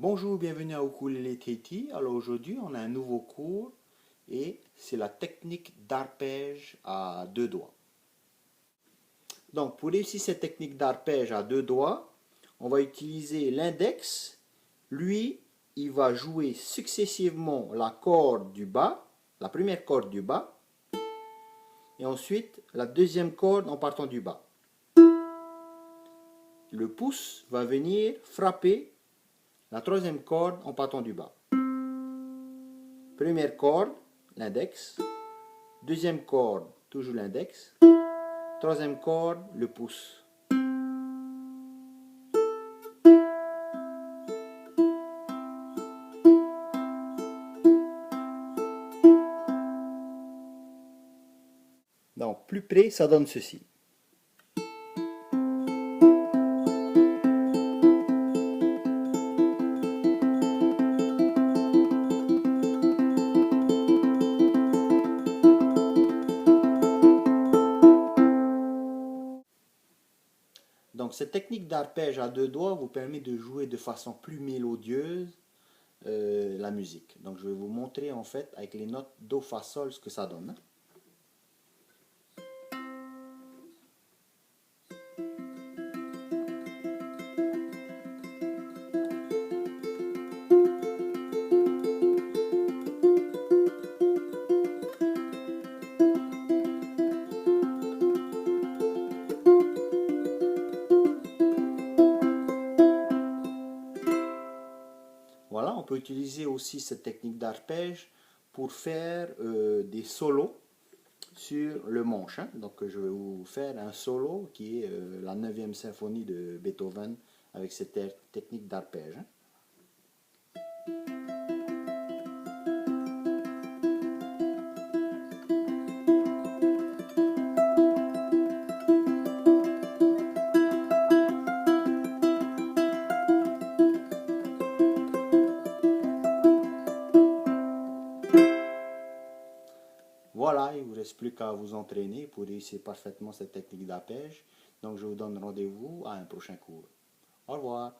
Bonjour, bienvenue à Ukulele Tahiti. Alors aujourd'hui, on a un nouveau cours et c'est la technique d'arpège à deux doigts. Donc pour réussir cette technique d'arpège à deux doigts, on va utiliser l'index. Lui, il va jouer successivement la corde du bas, la première corde du bas, et ensuite la deuxième corde en partant du bas. Le pouce va venir frapper la troisième corde en partant du bas. Première corde, l'index. Deuxième corde, toujours l'index. Troisième corde, le pouce. Donc, plus près, ça donne ceci. Donc cette technique d'arpège à deux doigts vous permet de jouer de façon plus mélodieuse la musique. Donc je vais vous montrer en fait avec les notes do, fa, sol ce que ça donne. Voilà, on peut utiliser aussi cette technique d'arpège pour faire des solos sur le manche. Donc je vais vous faire un solo qui est la 9e symphonie de Beethoven avec cette technique d'arpège. Voilà, il ne vous reste plus qu'à vous entraîner pour réussir parfaitement cette technique d'arpège. Donc je vous donne rendez-vous à un prochain cours. Au revoir.